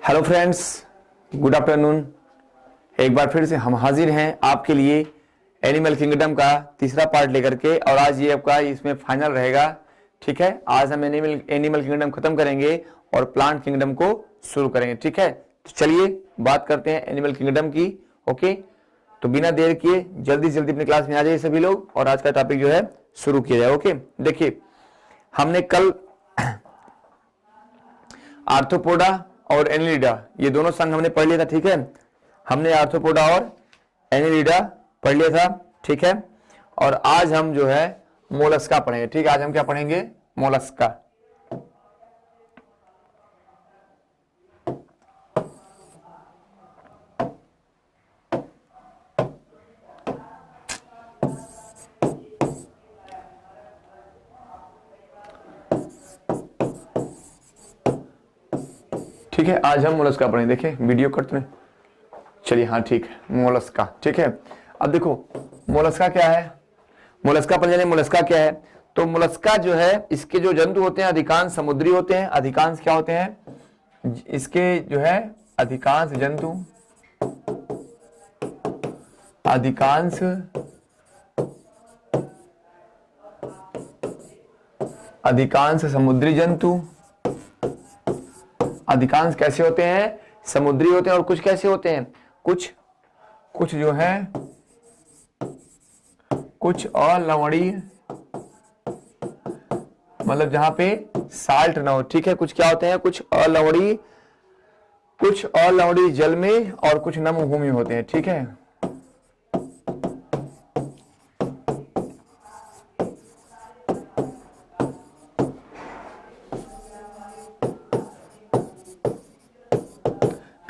Hello friends, good afternoon. एक बार फिर से हम हाजिर हैं आपके लिए एनिमल किंगडम का तीसरा पार्ट लेकर के, और आज ये आपका इसमें फाइनल रहेगा। ठीक है, आज हम एनिमल किंगडम खत्म करेंगे और प्लांट किंगडम को शुरू करेंगे। ठीक है, तो चलिए बात करते हैं एनिमल किंगडम की। ओके, तो बिना देर किए जल्दी से जल्दी अपनी क्लास में आ जाइए सभी लोग, और आज का टॉपिक जो है शुरू किया जाए। ओके, देखिए हमने कल आर्थ्रोपोडा और एनिलिडा ये दोनों संघ हमने पढ़ लिया था। ठीक है, हमने आर्थ्रोपोडा और एनिलिडा पढ़ लिया था। ठीक है, और आज हम जो है मोलस्का पढ़ेंगे। ठीक है, आज हम क्या पढ़ेंगे? मोलस्का। ठीक है, आज हम मोलस्का पढ़ेंगे। देखिए वीडियो कट में, चलिए हाँ ठीक है, मोलस्का। ठीक है, अब देखो मोलस्का क्या है, मोलस्का पर जाने मोलस्का क्या है। तो मोलस्का जो है, इसके जो जंतु होते हैं अधिकांश समुद्री होते हैं। अधिकांश क्या होते हैं इसके जो है अधिकांश जंतु, अधिकांश समुद्री जंतु। अधिकांश कैसे होते हैं? समुद्री होते हैं। और कुछ कैसे होते हैं? कुछ जो है कुछ अलवणीय, मतलब जहां पे साल्ट ना हो। ठीक है, कुछ क्या होते हैं? कुछ अलवणीय जल में और कुछ नम भूमि होते हैं। ठीक है,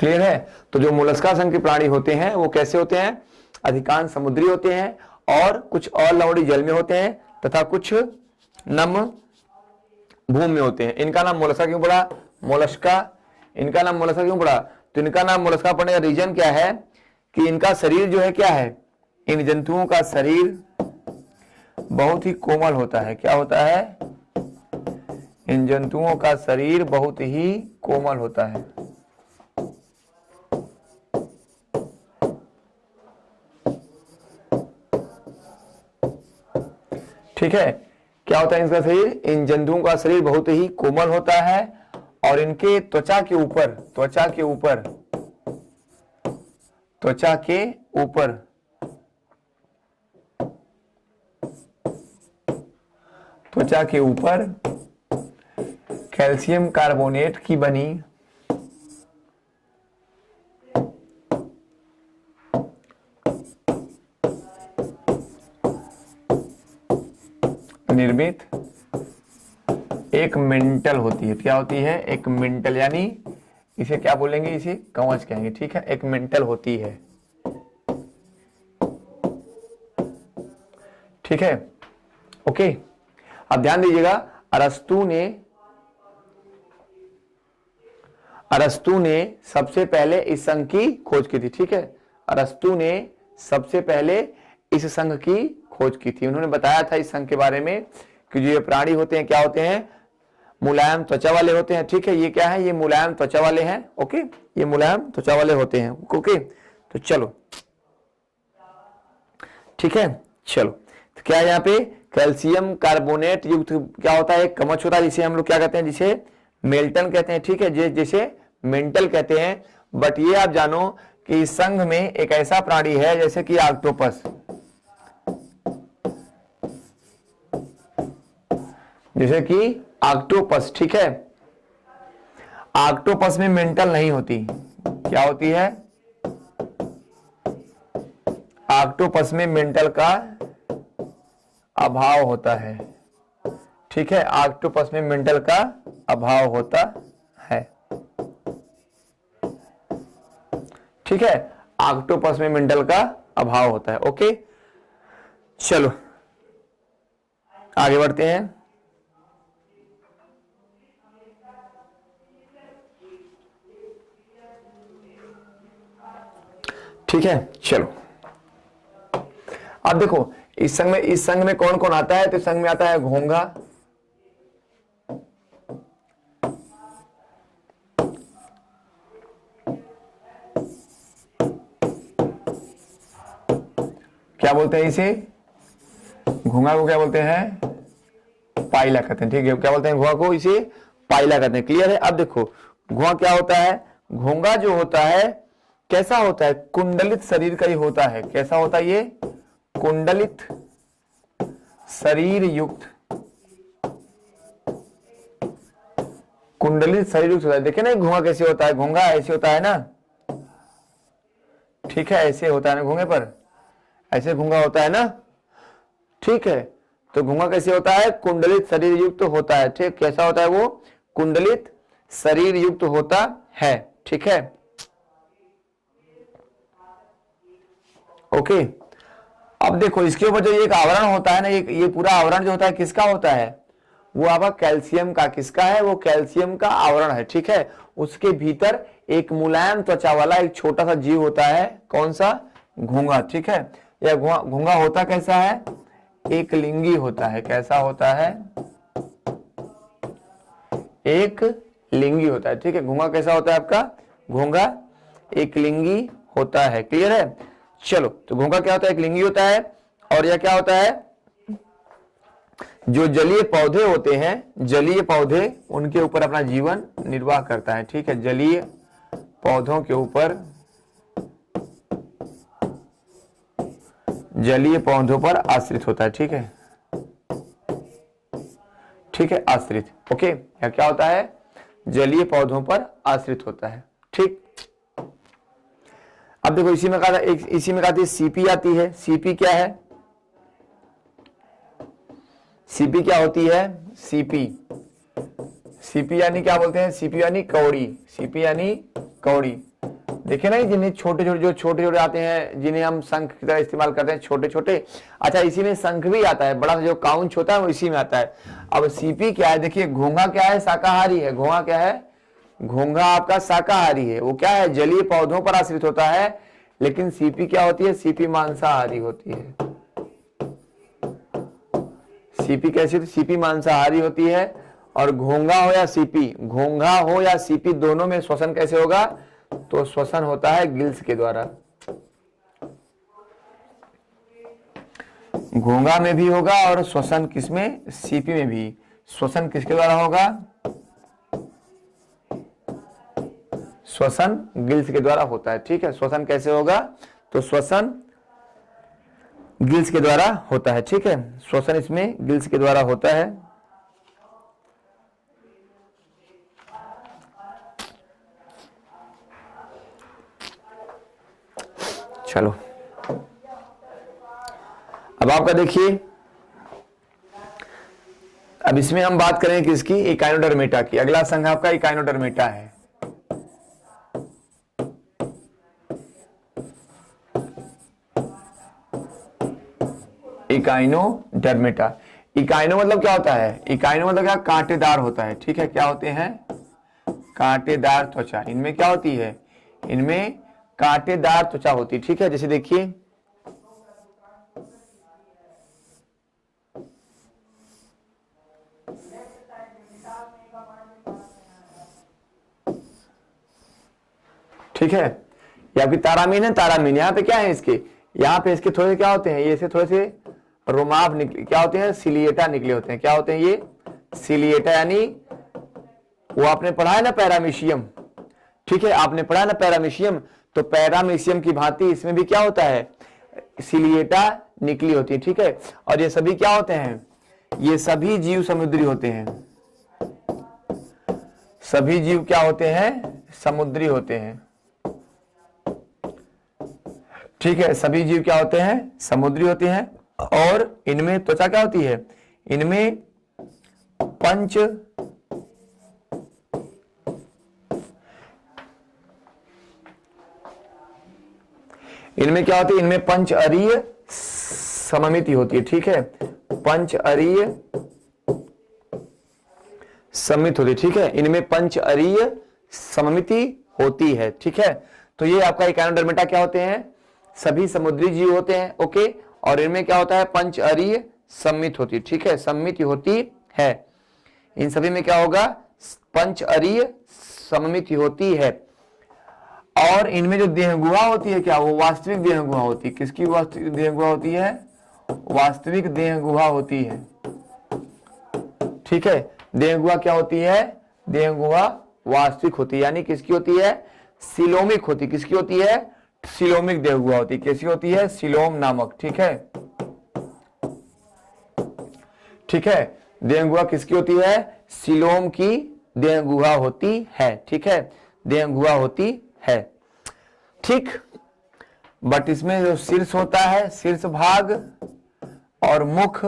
क्लियर है? तो जो मोलस्का संघ के प्राणी होते हैं वो कैसे होते हैं? अधिकांश समुद्री होते हैं और कुछ अलवणीय जल में होते हैं तथा कुछ नम भूमि में होते हैं। इनका नाम मोलस्का क्यों पड़ा? इनका नाम मोलस्का क्यों पड़ा? तो इनका नाम मोलस्का पड़ने का रीजन क्या है कि इनका शरीर जो है क्या है, इन जंतुओं का शरीर बहुत ही कोमल होता है। क्या होता है? इन जंतुओं का शरीर बहुत ही कोमल होता है। ठीक है, क्या होता है इनका शरीर? इन जंतुओं का शरीर बहुत ही कोमल होता है और इनके त्वचा के ऊपर कैल्शियम कार्बोनेट की बनी निर्मित एक मेंटल होती है। क्या होती है? एक मेंटल, यानी इसे क्या बोलेंगे? इसे कवच कहेंगे। ठीक है, एक मेंटल होती है। ठीक है, ओके। अब ध्यान दीजिएगा, अरस्तु ने सबसे पहले इस संघ की खोज की थी। ठीक है, अरस्तु ने सबसे पहले इस संघ की खोज की थी। उन्होंने बताया था इस संघ के बारे में कि जो ये प्राणी होते हैं क्या होते हैं? मुलायम त्वचा वाले होते हैं। ठीक है, ये क्या है? ये मुलायम त्वचा वाले हैं। ओके, ये मुलायम त्वचा वाले होते हैं। ओके, तो चलो ठीक है, चलो। तो क्या है यहाँ पे? कैल्शियम कार्बोनेट युक्त क्या होता है? एक कवच होता है, जिसे हम लोग क्या कहते हैं? जिसे मेल्टन कहते हैं। ठीक है, जिसे मेंटल कहते हैं। बट ये आप जानो कि इस संघ में एक ऐसा प्राणी है जैसे कि ऑक्टोपस, जैसे कि ऑक्टोपस। ठीक है, ऑक्टोपस में मेंटल नहीं होती। क्या होती है? ऑक्टोपस में मेंटल का अभाव होता है। ठीक है, ऑक्टोपस में मेंटल का अभाव होता है। ठीक है, ऑक्टोपस में मेंटल का अभाव होता है। ओके, चलो आगे बढ़ते हैं। ठीक है, चलो अब देखो इस संघ में कौन कौन आता है? तो संघ में आता है घोंघा, क्या बोलते हैं इसे, घोंघा को क्या बोलते हैं, पाइला कहते हैं। ठीक है, क्या बोलते हैं घोंघा को, इसे पाइला कहते हैं। क्लियर है। अब देखो घोंघा क्या होता है, घोंघा जो होता है कैसा होता है, कुंडलित शरीर का ही होता है। कैसा होता है ये, कुंडलित शरीर युक्त, कुंडलित शरीर युक्त होता है। देखे ना घोंघा कैसे होता है, घोंघा ऐसे होता है ना, ठीक है, ऐसे होता है ना घोंघे पर, ऐसे घोंघा होता है ना, ठीक है। तो घोंघा कैसे होता है, कुंडलित शरीर युक्त होता है। ठीक, कैसा होता है वो, कुंडलित शरीर युक्त होता है। ठीक है, ओके। अब देखो इसके ऊपर जो एक आवरण होता है ना, ये पूरा आवरण जो होता है किसका होता है, वो आपका कैल्शियम का, किसका है, वो कैल्शियम का आवरण है। ठीक है, उसके भीतर एक मुलायम त्वचा वाला एक छोटा सा जीव होता है, कौन सा, घोंघा। ठीक है, यह घोंघा होता कैसा है, एक लिंगी होता है। कैसा होता है, एक लिंगी होता है। ठीक है, घोंघा कैसा होता है आपका, घोंघा एक लिंगी होता है। क्लियर है। चलो, तो घोंघा क्या होता है, एक लिंगी होता है। और यह क्या होता है, जो जलीय पौधे होते हैं, जलीय पौधे, उनके ऊपर अपना जीवन निर्वाह करता है। ठीक है, जलीय पौधों के ऊपर, जलीय पौधों पर आश्रित होता है। ठीक है, ठीक है, आश्रित। ओके, यह क्या होता है, जलीय पौधों पर आश्रित होता है। ठीक, अब देखो इसी में कहा था, इसी में कहा थी सीपी आती है। सीपी क्या है, सीपी क्या होती है, सीपी, सीपी यानी क्या बोलते हैं, सीपी यानी कौड़ी, सीपी यानी कौड़ी। देखिए ना, जिन्हें छोटे छोटे, जो छोटे छोटे आते हैं, जिन्हें हम शंख की तरह इस्तेमाल करते हैं, छोटे छोटे। अच्छा, इसी में शंख भी आता है, बड़ा जो काउंच होता है वो इसी में आता है। अब सीपी क्या है, देखिए घोंघा क्या है, शाकाहारी है। घोंघा क्या है, घोंघा आपका शाकाहारी है। वो क्या है, जलीय पौधों पर आश्रित होता है। लेकिन सीपी क्या होती है, सीपी मांसाहारी होती है। सीपी कैसी होती है, सीपी मांसाहारी होती है। और घोंघा हो या सीपी, घोंघा हो या सीपी, दोनों में श्वसन कैसे होगा, तो श्वसन होता है गिल्स के द्वारा। घोंघा में भी होगा और श्वसन किसमें, सीपी में भी। श्वसन किसके द्वारा होगा, श्वसन गिल्स के द्वारा होता है। ठीक है, श्वसन कैसे होगा, तो श्वसन गिल्स के द्वारा होता है। ठीक है, श्वसन इसमें गिल्स के द्वारा होता है। चलो, अब आपका देखिए, अब इसमें हम बात करें किसकी, इकाइनोडर्मेटा की। अगला संघ आपका इकाइनोडर्मेटा है। इकाइनोडर्मेटा, इकाइनो मतलब क्या होता है, इकाइनो मतलब क्या, कांटेदार होता है। ठीक है, क्या होते हैं, कांटेदार त्वचा। इनमें क्या होती है, इनमें कांटेदार त्वचा होती है। ठीक है, जैसे देखिए ठीक है, ये आपकी तारामीन है, तारामीन। यहाँ पे क्या है इसके, यहाँ पे इसके थोड़े क्या होते हैं, ये से थोड़े से रोमाव निकले, क्या होते हैं, सिलिएटा निकले होते हैं। क्या होते हैं ये, सिलिएटा, यानी वो आपने पढ़ा है ना पैरामीशियम। ठीक है, आपने पढ़ा है ना पैरामीशियम, तो पैरामीशियम की भांति इसमें भी क्या होता है, सिलिएटा निकली होती है। ठीक है, और ये सभी क्या होते हैं, ये सभी जीव समुद्री होते हैं। सभी जीव क्या होते हैं, समुद्री होते हैं। ठीक है, सभी जीव क्या होते हैं, समुद्री होते हैं। और इनमें त्वचा क्या होती है, इनमें पंच इनमें क्या होती है, इनमें पंच अरीय सममिति होती है। ठीक है, पंच अरीय सममित होती है। ठीक है, इनमें पंच अरीय सममिति होती है। ठीक है, तो ये आपका इकाइनोडर्मेटा क्या होते हैं, सभी समुद्री जीव होते हैं। ओके, और इनमें क्या होता है, पंच अरीय सम्मित होती है। ठीक है, सम्मिति होती है। इन सभी में क्या होगा, पंच अरीय सममिति होती है। और इनमें जो देहगुहा होती है क्या, वो वास्तविक देहगुहा होती है। किसकी वास्तविक देहगुहा होती है, वास्तविक देहगुहा होती है। ठीक है, देहगुहा क्या होती है, देहगुहा वास्तविक होती है, यानी किसकी होती है, सिलोमिक होती। किसकी होती है, सिलोमिक देहगुहा होती है। कैसी होती है, सिलोम नामक। ठीक है, ठीक है, देहगुहा किसकी होती है, सिलोम की देहगुहा होती है। ठीक है, देहगुहा होती है। ठीक, बट इसमें जो शीर्ष होता है, शीर्ष भाग और मुख,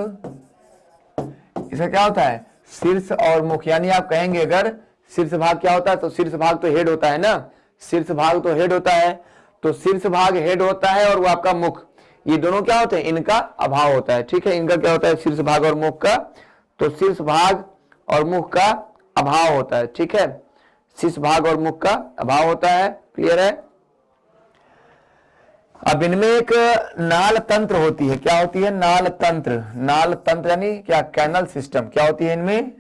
इसका क्या होता है, शीर्ष और मुख। यानी आप कहेंगे अगर शीर्ष भाग क्या होता है, तो शीर्ष भाग तो हेड होता है ना, शीर्ष भाग तो हेड होता है, तो शीर्ष भाग हेड होता है और वो आपका मुख, ये दोनों क्या होते हैं, इनका अभाव होता है। ठीक है, इनका क्या होता है, शीर्ष भाग और मुख का, तो शीर्ष भाग और मुख का अभाव होता है। ठीक है, शीर्ष भाग और मुख का अभाव होता है। क्लियर है। अब इनमें एक नाल तंत्र होती है। क्या होती है, नाल तंत्र। नाल तंत्र यानी क्या, कैनल सिस्टम। क्या होती है इनमें,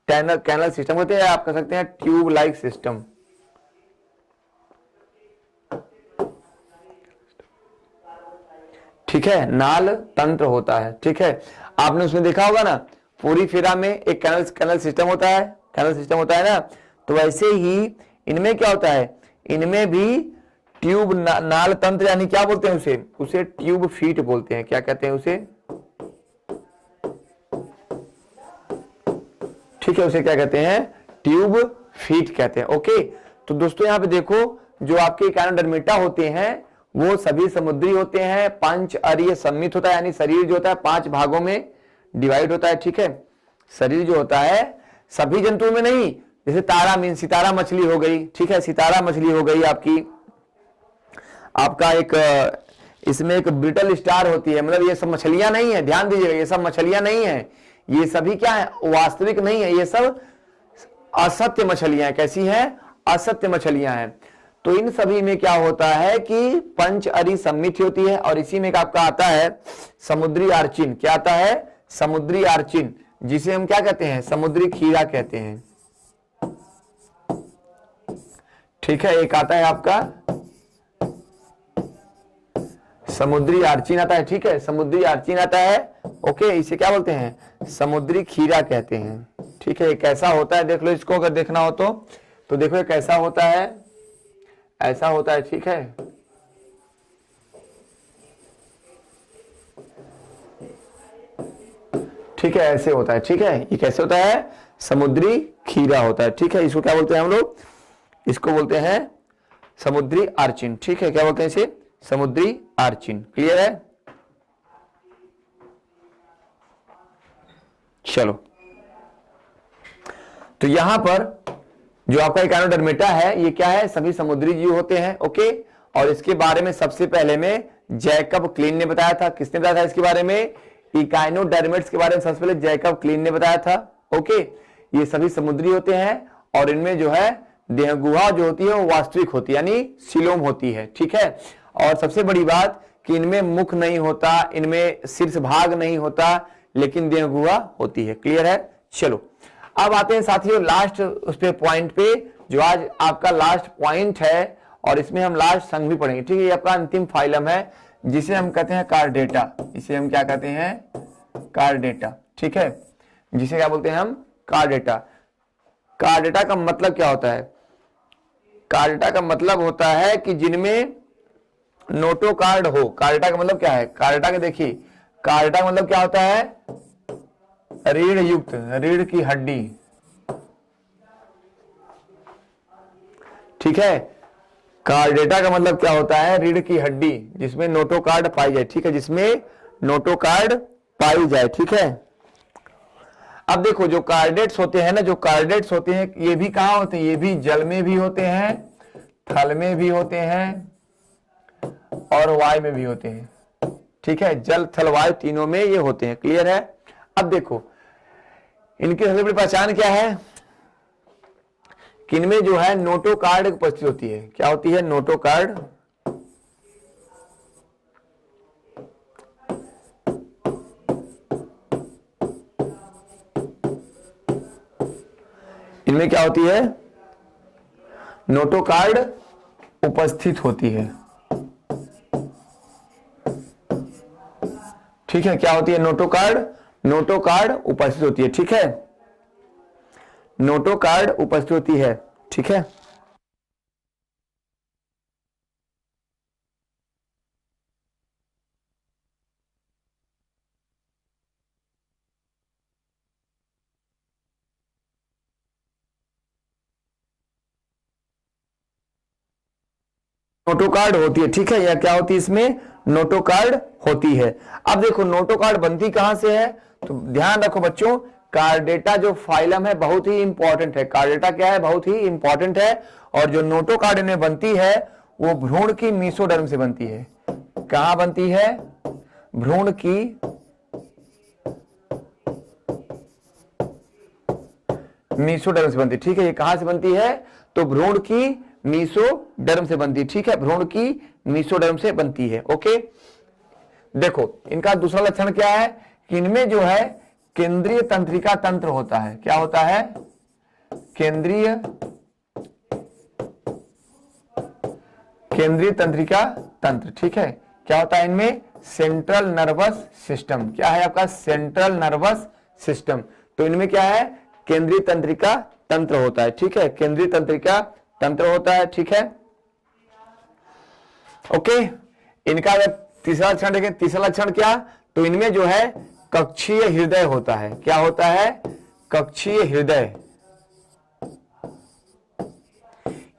कैनल सिस्टम होती है, आप कह सकते हैं ट्यूब लाइक सिस्टम। ठीक है, नाल तंत्र होता है। ठीक है, आपने उसमें देखा होगा ना, पूरी फिरा में एक कैनल सिस्टम होता है, कैनल सिस्टम होता है ना, तो वैसे ही इनमें क्या होता है, इनमें भी ट्यूब नाल तंत्र, यानी क्या बोलते हैं उसे, उसे ट्यूब फीट बोलते हैं। क्या कहते हैं उसे, ठीक है, उसे क्या कहते हैं, ट्यूब फीट कहते हैं। ओके, तो दोस्तों यहां पे देखो, जो आपके कैनोडर्मिटा होते हैं वो सभी समुद्री होते हैं, पंच अरीय सम्मित होता है, यानी शरीर जो होता है 5 भागों में डिवाइड होता है। ठीक है, शरीर जो होता है सभी जंतुओं में नहीं, जैसे तारा मीन सितारा मछली हो गई। ठीक है, सितारा मछली हो गई आपका एक, इसमें एक ब्रिटल स्टार होती है, मतलब ये सब मछलियां नहीं है, ध्यान दीजिएगा, ये सब मछलियां नहीं है, ये सभी क्या है, वास्तविक नहीं है, ये सब असत्य मछलियां हैं। कैसी हैं, असत्य मछलियां हैं। तो इन सभी में क्या होता है कि पंच अरी सम्मित होती है, और इसी में आपका आता है समुद्री आर्चिन। क्या आता है, समुद्री आर्चिन, जिसे हम क्या कहते हैं, समुद्री खीरा कहते हैं। ठीक है, एक आता है आपका समुद्री आर्चिन आता है। ठीक है, समुद्री आर्चिन आता है। ओके, इसे क्या बोलते हैं, समुद्री खीरा कहते हैं। ठीक है, कैसा होता है देख लो इसको, अगर देखना हो तो देखो ये कैसा होता है, ऐसा होता है। ठीक है, ठीक है, ऐसे होता है। ठीक है, ये कैसे होता है, समुद्री खीरा होता है। ठीक है, इसको क्या बोलते हैं हम लोग, इसको बोलते हैं समुद्री आर्चिन। ठीक है, क्या बोलते हैं इसे, समुद्री आर्चिन। क्लियर है। चलो, तो यहां पर जो आपका एकानोडर्मेटा है, ये क्या है, सभी समुद्री जीव होते हैं। ओके, और इसके बारे में सबसे पहले में जैकब क्लीन ने बताया था। किसने बताया था इसके बारे में, इकाइनोडर्मेट्स के बारे में सबसे पहले जैकब क्लीन ने बताया था। ओके, ये सभी समुद्री होते हैं, और इनमें जो है देहगुहा जो होती है वो वास्तविक होती है, यानी सिलोम होती है। ठीक है, और सबसे बड़ी बात कि इनमें मुख नहीं होता, इनमें शीर्ष भाग नहीं होता, लेकिन देहगुहा होती है। क्लियर है। चलो, अब आते हैं साथियों लास्ट उस पे पॉइंट पे, जो आज आपका लास्ट पॉइंट है, और इसमें हम लास्ट संघ भी पढ़ेंगे। ठीक है, ये आपका अंतिम फाइलम है, जिसे हम कहते हैं कार्डेटा। इसे हम क्या कहते हैं, कार्डेटा। ठीक है, जिसे क्या बोलते हैं हम, कार्डेटा। कार्डेटा का मतलब क्या होता है, कार्डेटा का मतलब होता है कि जिनमें नोटोकार्ड हो। कार्डेटा का मतलब क्या है, कार्डेटा के देखिए, कार्डेटा का मतलब क्या होता है, रीढ़ युक्त, रीढ़ की हड्डी। ठीक है, कार्डेटा का मतलब क्या होता है, रीढ़ की हड्डी जिसमें नोटोकार्ड पाई जाए। ठीक है, जिसमें नोटोकार्ड पाई जाए। ठीक है, अब देखो जो कार्डेट्स होते हैं ना, जो कार्डेट्स होते हैं, ये भी कहां होते हैं, ये भी जल में भी होते हैं, थल में भी होते हैं, और वायु में भी होते हैं। ठीक है, जल थल वायु तीनों में ये होते हैं। क्लियर है। अब देखो इनकी सबसे बड़ी पहचान क्या है, कि इनमें जो है नोटोकार्ड उपस्थित होती है। क्या होती है, नोटोकार्ड। इनमें क्या होती है, नोटोकार्ड उपस्थित होती है। ठीक है, क्या होती है? नोटोकार्ड, नोटोकार्ड उपस्थित होती है। ठीक है, नोटोकार्ड उपस्थित होती है। ठीक है, नोटोकार्ड होती है। ठीक है, या क्या होती है? इसमें नोटोकार्ड होती है। अब देखो नोटोकार्ड बनती कहां से है, तो ध्यान रखो बच्चों, कार्ड डेटा जो फाइलम है बहुत ही इंपॉर्टेंट है। कार्ड डेटा क्या है? बहुत ही इंपॉर्टेंट है। और जो नोटोकार्ड में बनती है वो भ्रूण की मीसोडर्म से बनती है। कहां बनती है? भ्रूण की मीसोडर्म से बनती है। ठीक है, ये कहां से बनती है? तो भ्रूण की मीसोडर्म से बनती है। ठीक है, भ्रूण की मीसोडर्म से बनती है। ओके, देखो इनका दूसरा लक्षण क्या है कि इनमें जो है केंद्रीय तंत्रिका तंत्र होता है। क्या होता है? केंद्रीय तंत्रिका तंत्र। ठीक है, क्या होता है इनमें? Central nervous system. क्या है आपका? Central nervous system. तो इनमें क्या है? केंद्रीय तंत्रिका तंत्र होता है। ठीक है, केंद्रीय तंत्रिका तंत्र होता है। ठीक है, ओके। इनका अगर तीसरा लक्षण देखें, तीसरा लक्षण क्या? तो इनमें जो है कक्षीय हृदय होता है। क्या होता है? कक्षीय हृदय,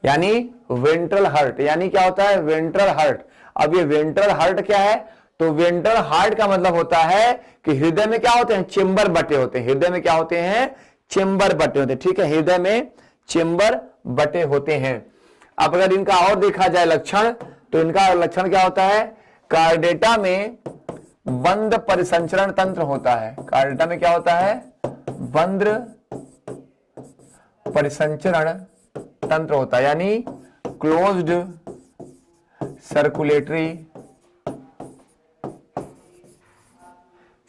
यानी वेंट्रल हार्ट। यानी क्या होता है? Ventral heart. अब ये वेंट्रल हार्ट क्या है? तो वेंट्रल हार्ट का मतलब होता है कि हृदय में क्या होते हैं? चेंबर बटे होते हैं। हृदय में क्या होते हैं? चेंबर बटे होते हैं। ठीक है, हृदय में चेंबर बटे होते हैं। अब अगर इनका और देखा जाए लक्षण, तो इनका लक्षण क्या होता है? कार्डेटा में बंद परिसंचरण तंत्र होता है। कार्डेटा में क्या होता है? बंद परिसंचरण तंत्र होता है, यानी क्लोज्ड सर्कुलेटरी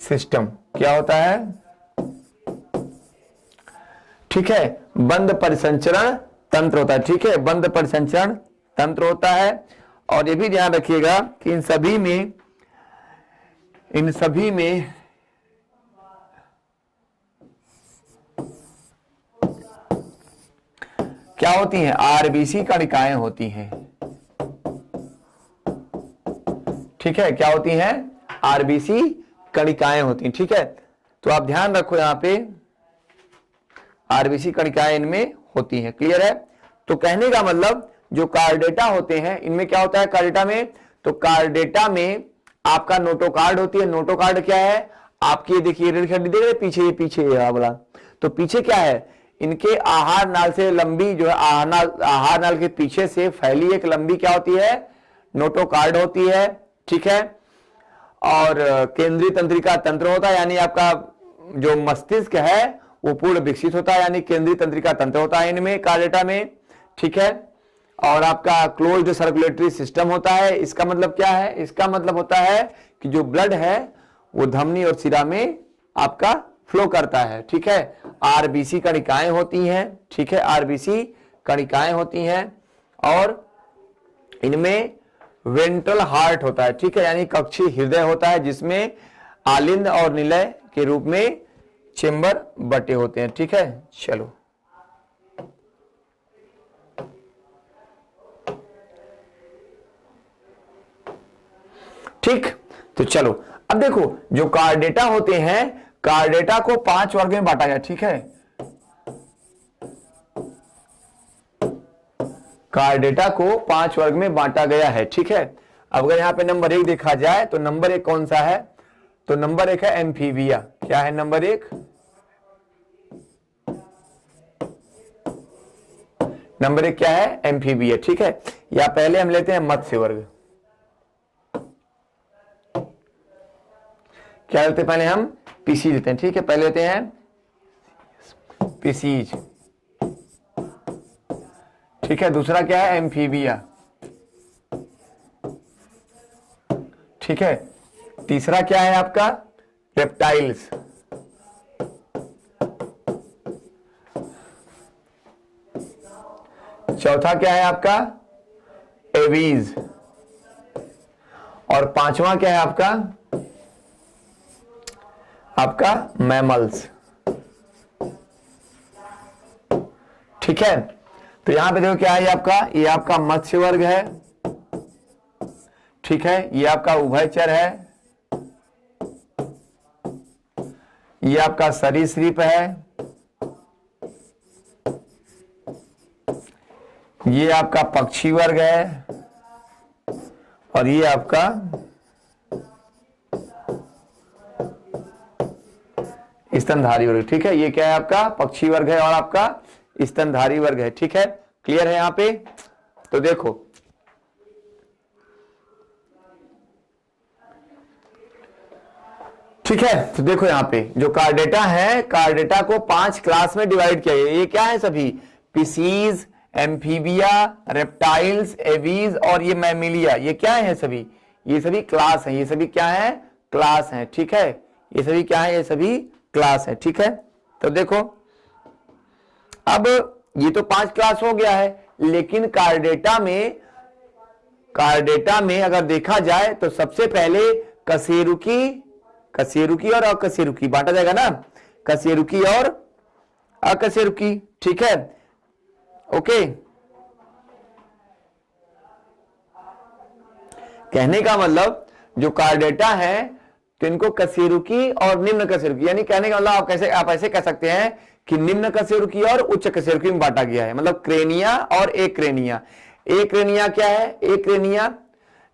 सिस्टम। क्या होता है? ठीक है, बंद परिसंचरण तंत्र होता है। ठीक है, बंद परिसंचरण तंत्र होता है। और यह भी ध्यान रखिएगा कि इन सभी में क्या होती हैं? आरबीसी कणिकाएं होती हैं। ठीक है, क्या होती हैं? आरबीसी कणिकाएं होती हैं। ठीक है, तो आप ध्यान रखो यहां पे आरबीसी कणिकाएं इनमें होती हैं। क्लियर है? तो कहने का मतलब जो कार्डेटा होते हैं इनमें क्या होता है? कार्डेटा में, तो कार्डेटा में आपका नोटोकार्ड होती है। नोटोकार्ड क्या है? आपकी देखिए रेड खड्डी देख रहे हैं पीछे, ये पीछे ये वाला, तो पीछे क्या है? इनके आहार नाल से लंबी जो है आहार नाल के पीछे से फैली एक लंबी क्या होती है? नोटोकार्ड होती है। ठीक है, और केंद्रीय तंत्रिका तंत्र होता है, यानी आपका जो मस्तिष्क है वो पूर्ण विकसित होता है, यानी केंद्रीय तंत्रिका तंत्र होता है इनमें, कार्डेटा में। ठीक है, और आपका क्लोज्ड सर्कुलेटरी सिस्टम होता है। इसका मतलब क्या है? इसका मतलब होता है कि जो ब्लड है वो धमनी और सिरा में आपका फ्लो करता है। ठीक है, आरबीसी कणिकाएं होती हैं। ठीक है, आरबीसी कणिकाएं होती हैं और इनमें वेंट्रल हार्ट होता है। ठीक है, यानी कक्षीय हृदय होता है जिसमें आलिंद और निलय के रूप में चेंबर बटे होते हैं। ठीक है, चलो ठीक, तो चलो अब देखो जो कार्डेटा होते हैं, कार्डेटा को 5 वर्ग में बांटा गया। ठीक है, कार्डेटा को 5 वर्ग में बांटा गया है। ठीक है, अब अगर यहां पे नंबर 1 देखा जाए तो नंबर 1 कौन सा है? तो नंबर 1 है एम्फीबिया। क्या है नंबर 1? नंबर 1 क्या है? एम्फीबिया। ठीक है, या पहले हम लेते हैं मत्स्य वर्ग। क्या लेते हैं? पहले हम पीसी लेते हैं। ठीक है, पहले लेते हैं पीसीज। ठीक है, दूसरा क्या है? एम्फीबिया। ठीक है, तीसरा क्या है आपका? रेप्टाइल्स। चौथा क्या है आपका? एवीज, और पांचवा क्या है आपका मैमल्स। ठीक है, तो यहां पे देखो क्या है ये आपका मत्स्य वर्ग है। ठीक है, ये आपका उभयचर है, ये आपका सरीसृप है, ये आपका पक्षी वर्ग है, और ये आपका स्तनधारी वर्ग। ठीक है, ये क्या है आपका पक्षी वर्ग है और आपका स्तनधारी वर्ग है। ठीक है, क्लियर है यहां पे। तो देखो ठीक है, तो देखो यहां पे जो कार्डेटा है, कार्डेटा को 5 क्लास में डिवाइड किया गया। ये क्या है सभी? पिसीज, एम्फीबिया, रेप्टाइल्स, एवीज और ये मैमिलिया। ये क्या है सभी? ये सभी क्लास हैं। ये सभी क्या है? क्लास हैं। ठीक है, ये सभी क्या है? ये सभी क्लास है। ठीक है, तो देखो अब ये तो 5 क्लास हो गया है, लेकिन कार्डेटा में अगर देखा जाए तो सबसे पहले कशेरुकी और अकशेरुकी बांटा जाएगा ना, कशेरुकी और अकशेरुकी। ठीक है, ओके। कहने का मतलब जो कार्डेटा है तो इनको कशेरुकी और निम्न कशेरुकी, यानी कहने का मतलब आप ऐसे कह सकते हैं कि निम्न कशेरुकी और उच्च कशेरुकी में बांटा गया है। मतलब क्रेनिया और एक्रेनिया। एक्रेनिया क्या है? एक्रेनिया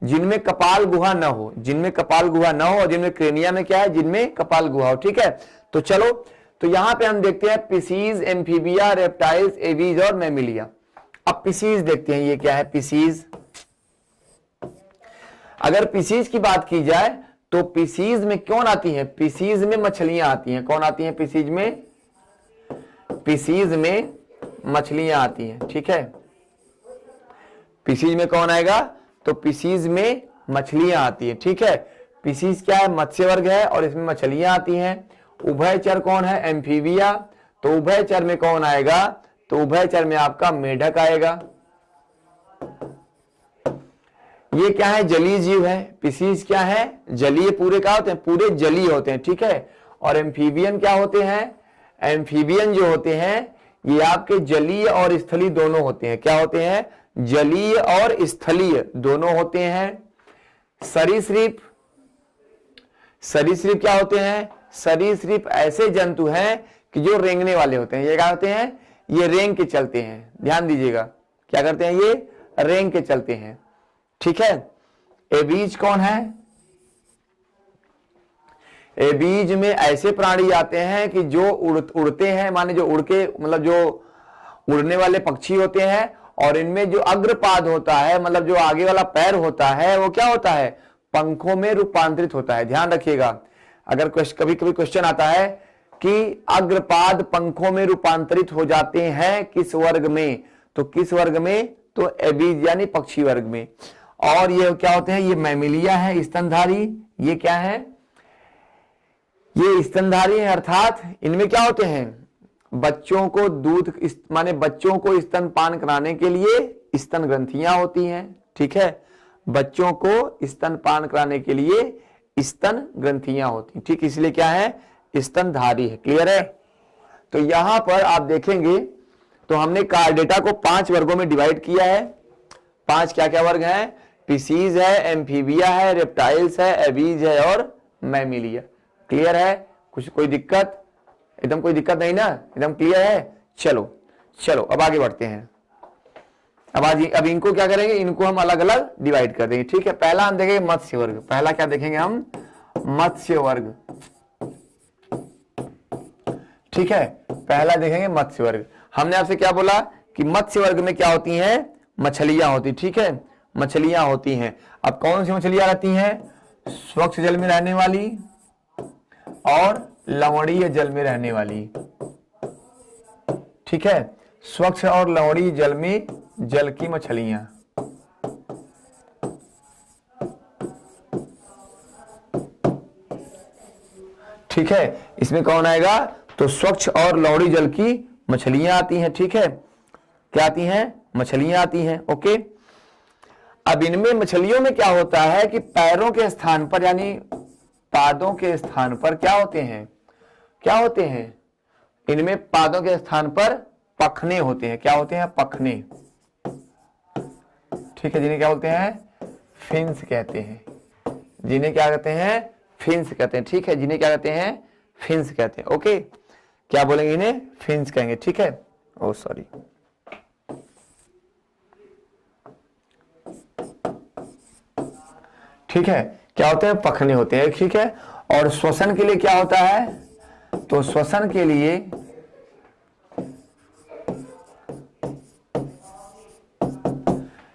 जिनमें कपाल गुहा न हो, और जिनमें क्रेनिया में क्या है? जिनमें कपाल गुहा हो। ठीक है, तो चलो, तो यहां पे हम देखते हैं पिसीज, एम्फीबिया, रेप्टाइल्स, एवीज और मैमिलिया। अब पिसीज देखते हैं, ये क्या है? पिसीज। अगर पिसीज की बात की जाए तो पिसीज में कौन आती है? पिसीज में मछलियां आती हैं। कौन आती हैं पिसीज में? पिसीज में मछलियां आती हैं। ठीक है, पिसीज में कौन आएगा? तो पिसीज में मछलियां आती है। ठीक है, पिसीज क्या है? मत्स्य वर्ग है और इसमें मछलियां आती हैं। उभयचर कौन है? एम्फीबिया। तो उभयचर में कौन आएगा? तो उभयचर में आपका मेढक आएगा। ये क्या है? जलीय जीव है। पिसीज क्या है? जलीय, पूरे क्या होते हैं? पूरे जलीय होते हैं। ठीक है, और एम्फीबियन क्या होते हैं? एम्फीबियन जो होते हैं ये आपके जलीय और स्थलीय दोनों होते हैं। क्या होते हैं? जलीय और स्थलीय दोनों होते हैं। सरीसृप क्या होते हैं? सरीसृप ऐसे जंतु हैं कि जो रेंगने वाले होते हैं। ये क्या होते हैं? ये रेंग के चलते हैं। ध्यान दीजिएगा, क्या करते हैं? ये रेंग के चलते हैं। ठीक है, एवीज कौन है? एवीज में ऐसे प्राणी आते हैं कि जो उड़ते हैं, माने जो उड़ के, मतलब जो उड़ने वाले पक्षी होते हैं, और इनमें जो अग्रपाद होता है, मतलब जो आगे वाला पैर होता है, वो क्या होता है? पंखों में रूपांतरित होता है। ध्यान रखिएगा, अगर कभी कभी क्वेश्चन आता है कि अग्रपाद पंखों में रूपांतरित हो जाते हैं किस वर्ग में, तो किस वर्ग में? तो एवीज यानी पक्षी वर्ग में। और ये क्या होते हैं? ये मैमिलिया है, स्तनधारी। ये क्या है? ये स्तनधारी है, अर्थात इनमें क्या होते हैं? बच्चों को दूध, माने बच्चों को स्तनपान कराने के लिए स्तन ग्रंथियां होती हैं। ठीक है, बच्चों को स्तनपान कराने के लिए स्तन ग्रंथियां होती हैं। ठीक, इसलिए क्या है? स्तनधारी है। क्लियर है? तो यहां पर आप देखेंगे तो हमने कार्डेटा को 5 वर्गों में डिवाइड किया है। 5 क्या क्या वर्ग हैं? पिसीज है, एम्फीबिया है, रेप्टाइल्स है, एवीज है और मैमिलिया। क्लियर है? कुछ कोई दिक्कत? एकदम कोई दिक्कत नहीं ना? एकदम क्लियर है? चलो अब आगे बढ़ते हैं। अब इनको क्या करेंगे? इनको हम अलग अलग डिवाइड कर देंगे। ठीक है, पहला हम देखेंगे मत्स्य वर्ग। पहला क्या देखेंगे हम? मत्स्य वर्ग। ठीक है, पहला देखेंगे मत्स्य वर्ग। हमने आपसे क्या बोला कि मत्स्य वर्ग में क्या होती हैं? मछलियां होती। ठीक है, मछलियां होती हैं। अब कौन सी मछलियां रहती हैं? स्वच्छ जल में रहने वाली और लवणीय जल में रहने वाली। ठीक है, स्वच्छ और लवणीय जल में जल की मछलियां। ठीक है, इसमें कौन आएगा? तो स्वच्छ और लवणीय जल की मछलियां आती हैं। ठीक है, क्या आती हैं? मछलियां आती हैं। ओके, अब इनमें मछलियों में क्या होता है कि पैरों के स्थान पर यानी पादों के स्थान पर क्या होते हैं, क्या होते हैं, इनमें पादों के स्थान पर पखने होते हैं। क्या होते हैं, पखने। ठीक है, जिन्हें क्या बोलते हैं, फिन्स कहते हैं। जिन्हें क्या कहते हैं, फिन्स कहते हैं। ठीक है, जिन्हें क्या कहते हैं, फिन्स कहते हैं। ओके, क्या बोलेंगे, इन्हें फिन्स कहेंगे। ठीक है, ओ सॉरी, ठीक है, क्या होते हैं, पखने होते हैं। ठीक है, और श्वसन के लिए क्या होता है, तो श्वसन के लिए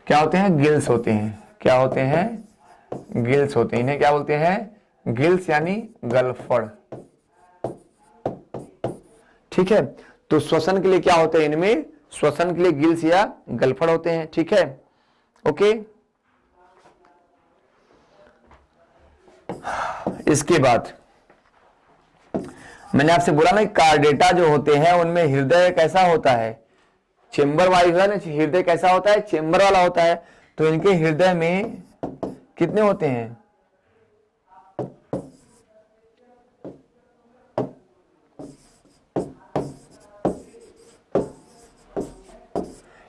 क्या होते हैं, गिल्स होते हैं। क्या होते हैं, गिल्स होते हैं। इन्हें क्या बोलते हैं, गिल्स यानी गलफड़। ठीक है, तो श्वसन के लिए क्या होते हैं, इनमें श्वसन के लिए गिल्स या गलफड़ होते हैं। ठीक है, ओके। इसके बाद मैंने आपसे बोला ना, कार्डेटा जो होते हैं उनमें हृदय कैसा होता है, चेंबर वाइज है ना, हृदय कैसा होता है, चेंबर वाला होता है। तो इनके हृदय में कितने होते हैं,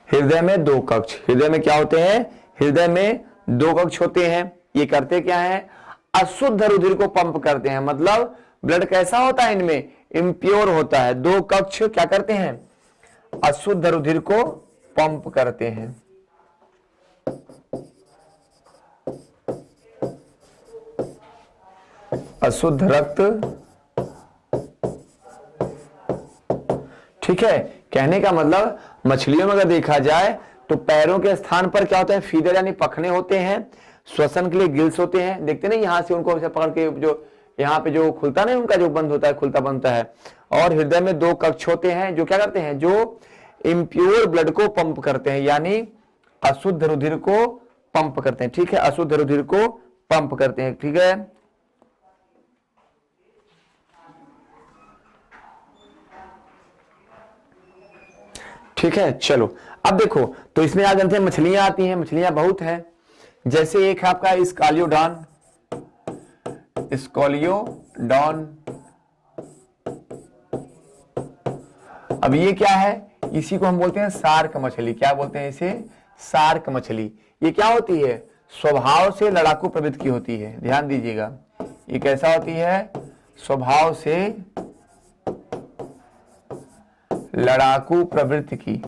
हृदय में दो कक्ष। हृदय में क्या होते हैं, हृदय में दो कक्ष होते हैं। ये करते क्या है, अशुद्ध रुधिर को पंप करते हैं। मतलब ब्लड कैसा होता है, इनमें इम्प्योर होता है। दो कक्ष क्या करते हैं, अशुद्ध रुधिर को पंप करते हैं। अशुद्ध रक्त। ठीक है, कहने का मतलब मछलियों में अगर देखा जाए तो पैरों के स्थान पर क्या होता है, फीदर यानी पखने होते हैं। श्वसन के लिए गिल्स होते हैं। देखते ना, यहां से उनको पकड़ के जो यहाँ पे जो खुलता नहीं, उनका जो बंद होता है, खुलता बनता है। और हृदय में दो कक्ष होते हैं जो क्या करते हैं, जो इम्प्योर ब्लड को पंप करते हैं, यानी अशुद्ध रुधिर को पंप करते हैं। ठीक है, अशुद्ध रुधिर को पंप करते हैं। ठीक है, ठीक है, चलो अब देखो, तो इसमें आ जाते हैं मछलियां आती हैं। मछलियां बहुत हैं, जैसे एक है आपका स्कालियोडॉन, स्कोलियोडॉन। अब ये क्या है, इसी को हम बोलते हैं शार्क मछली। क्या बोलते हैं इसे, शार्क मछली। ये क्या होती है, स्वभाव से लड़ाकू प्रवृत्ति की होती है। ध्यान दीजिएगा, ये कैसा होती है, स्वभाव से लड़ाकू प्रवृत्ति की,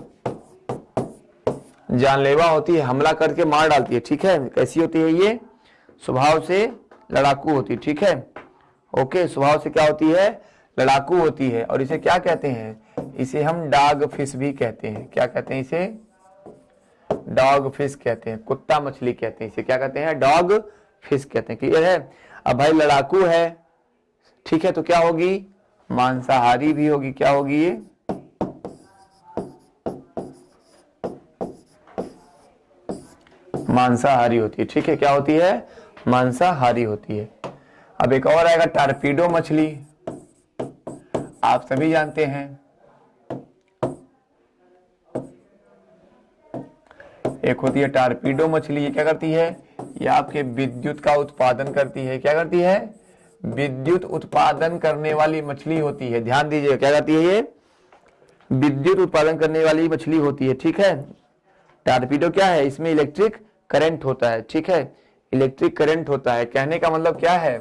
जानलेवा होती है, हमला करके मार डालती है। ठीक है, कैसी होती है ये, स्वभाव से लड़ाकू होती है। ठीक है, ओके, स्वभाव से क्या होती है, लड़ाकू होती है। और इसे क्या कहते हैं, इसे हम डॉग फिश भी कहते हैं। क्या कहते हैं इसे, डॉग फिश कहते हैं, कुत्ता मछली कहते हैं इसे। क्या कहते हैं, डॉग फिश कहते हैं। क्लियर है। अब भाई लड़ाकू है, ठीक है, तो क्या होगी, मांसाहारी भी होगी। क्या होगी ये, मांसाहारी होती है। ठीक है, क्या होती है, मांसाहारी होती है। अब एक और आएगा टारपीडो मछली, आप सभी जानते हैं। एक होती है टारपीडो मछली, ये क्या करती है, ये आपके विद्युत का उत्पादन करती है। क्या करती है, विद्युत उत्पादन करने वाली मछली होती है। ध्यान दीजिए, क्या करती है, ये विद्युत उत्पादन करने वाली मछली होती है। ठीक है, टारपीडो क्या है, इसमें इलेक्ट्रिक करंट होता है। ठीक है, इलेक्ट्रिक करंट होता है। कहने का मतलब क्या है,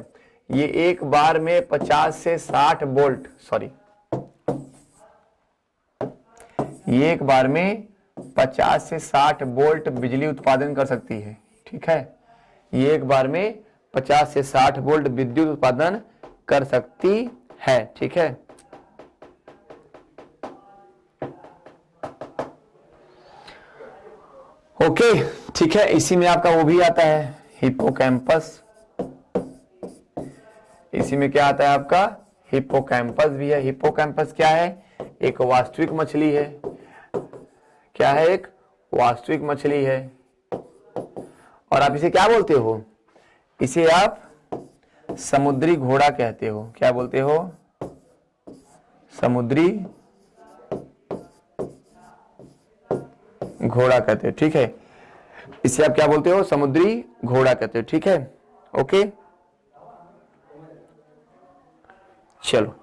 ये एक बार में 50 से 60 वोल्ट, सॉरी, ये एक बार में 50 से 60 वोल्ट बिजली उत्पादन कर सकती है। ठीक है, ये एक बार में 50 से 60 वोल्ट विद्युत उत्पादन कर सकती है। ठीक है, ओके, ठीक है। इसी में आपका वो भी आता है, हिप्पोकैम्पस। इसी में क्या आता है आपका, हिप्पोकैम्पस भी है। हिप्पोकैम्पस क्या है, एक वास्तविक मछली है। क्या है, एक वास्तविक मछली है। और आप इसे क्या बोलते हो, इसे आप समुद्री घोड़ा कहते हो। क्या बोलते हो, समुद्री घोड़ा कहते हैं। ठीक है, इसे आप क्या बोलते हो? समुद्री घोड़ा कहते हो। ठीक है, ओके, चलो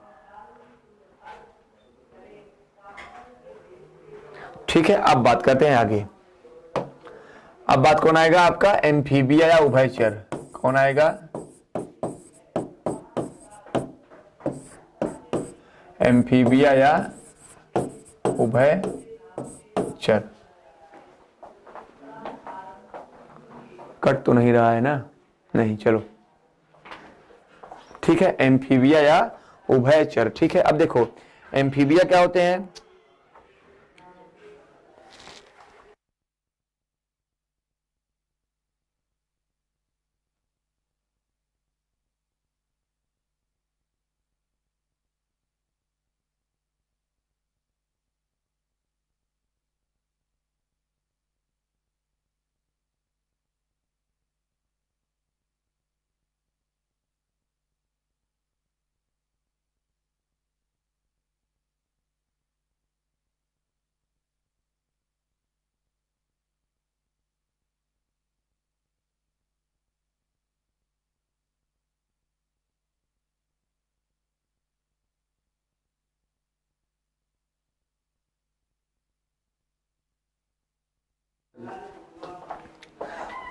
ठीक है। अब बात करते हैं आगे। अब बात कौन आएगा आपका? एम्फीबिया या उभयचर। कौन आएगा? एम्फीबिया या उभयचर। कट तो नहीं रहा है ना? नहीं, चलो ठीक है, एम्फीबिया या उभयचर। ठीक है, अब देखो एम्फीबिया क्या होते हैं?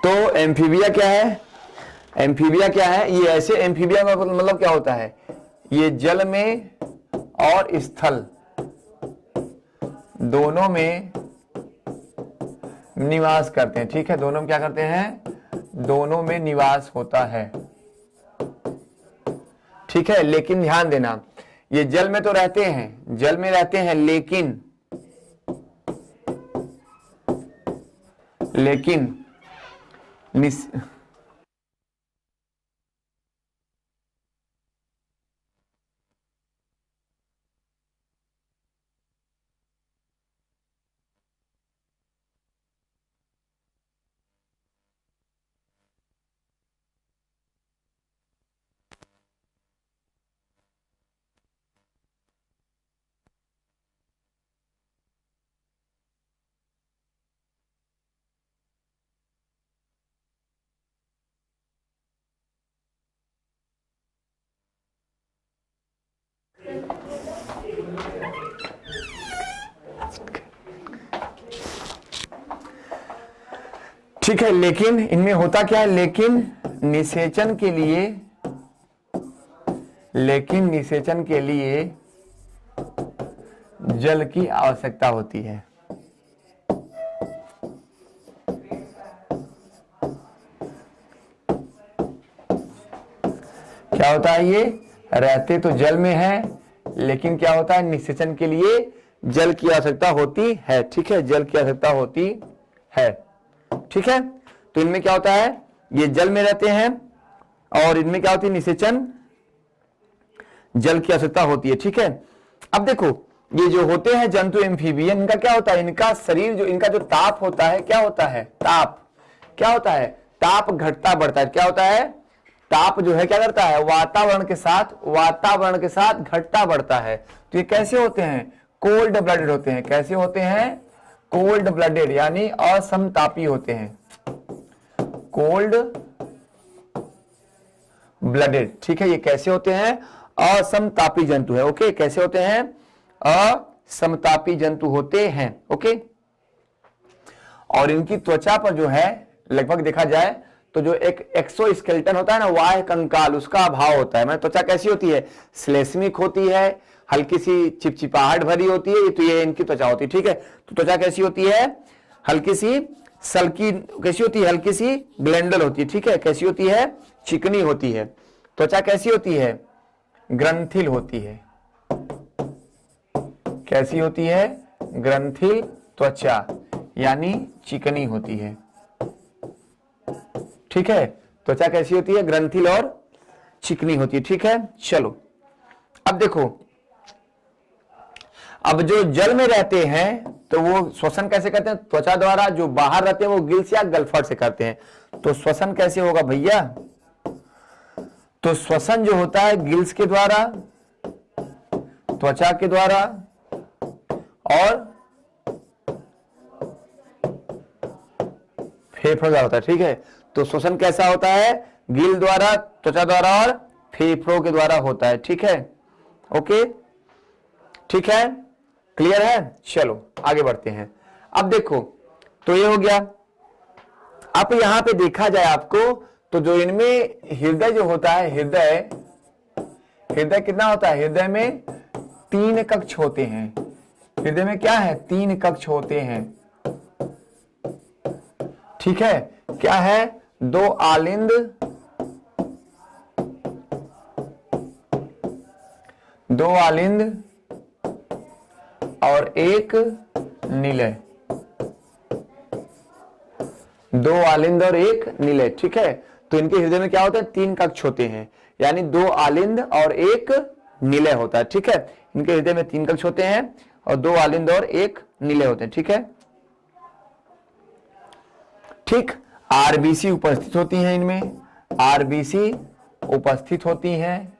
तो एम्फीबिया क्या है? एम्फीबिया क्या है? ये ऐसे एम्फीबिया का मतलब क्या होता है? ये जल में और स्थल दोनों में निवास करते हैं। ठीक है, दोनों में क्या करते हैं? दोनों में निवास होता है। ठीक है, लेकिन ध्यान देना, ये जल में तो रहते हैं, जल में रहते हैं, लेकिन निस ठीक है, लेकिन इनमें होता क्या है? निषेचन के लिए जल की आवश्यकता होती है। क्या होता है? ये रहते तो जल में है, लेकिन क्या होता है? निषेचन के लिए जल की आवश्यकता होती है। ठीक है, जल की आवश्यकता होती है। ठीक है, तो इनमें क्या होता है? ये जल में रहते हैं और इनमें क्या होती है? निषेचन, जल की आवश्यकता होती है। ठीक है, अब देखो ये जो होते हैं जंतु एम्फीबियन, इनका क्या होता है? इनका शरीर जो, इनका जो ताप होता है, क्या होता है? ताप क्या होता है? ताप घटता बढ़ता है। क्या होता है? ताप जो है क्या करता है? वातावरण के साथ घटता बढ़ता है। तो ये कैसे होते हैं? कोल्ड ब्लडेड होते हैं। कैसे होते हैं? कोल्ड ब्लडेड, यानी असमतापी होते हैं। Cold blooded. ठीक है, ये कैसे होते हैं? असमतापी जंतु है। ओके, कैसे होते हैं? असमतापी जंतु होते हैं। ओके, और इनकी त्वचा पर जो है, लगभग देखा जाए तो जो एक एक्सोस्केलेटन होता है ना, वाह कंकाल, उसका अभाव होता है। मतलब त्वचा कैसी होती है? श्लेष्मिक होती है, हल्की सी चिपचिपाहट भरी होती है। तो ये इनकी त्वचा होती है। ठीक है, तो त्वचा कैसी होती है? हल्की सी सल्की, कैसी होती है? हल्की सी ग्लैंडल होती है। ठीक है, कैसी होती है? चिकनी होती है। त्वचा कैसी होती है? ग्रंथिल होती है। कैसी होती है? ग्रंथिल त्वचा, यानी चिकनी होती है। ठीक है, त्वचा कैसी होती है? ग्रंथिल और चिकनी होती है। ठीक है, चलो अब देखो, अब जो जल में रहते हैं तो वो श्वसन कैसे करते हैं? त्वचा द्वारा। जो बाहर रहते हैं वो गिल्स या गलफड़ से करते हैं। तो श्वसन कैसे होगा भैया? तो श्वसन जो होता है गिल्स के द्वारा, त्वचा के द्वारा और फेफड़ों द्वारा होता है, ठीक है। तो श्वसन कैसा होता है, गिल द्वारा, त्वचा द्वारा और फेफड़ों के द्वारा होता है, ठीक है। ओके, ठीक है, क्लियर है। चलो आगे बढ़ते हैं। अब देखो, तो ये हो गया। अब यहां पे देखा जाए आपको, तो जो इनमें हृदय जो होता है, हृदय कितना होता है, हृदय में 3 कक्ष होते हैं। हृदय में क्या है, 3 कक्ष होते हैं, ठीक है। क्या है, 2 आलिंद, 2 आलिंद और 1 निलय, 2 आलिंद और 1 निलय, ठीक है। तो इनके हृदय में क्या होता है, 3 कक्ष होते हैं, यानी 2 आलिंद और 1 निलय होता है, ठीक है। इनके हृदय में 3 कक्ष होते हैं और 2 आलिंद और 1 निलय होते हैं, ठीक है। ठीक, आरबीसी उपस्थित होती हैं इनमें, आरबीसी उपस्थित होती हैं,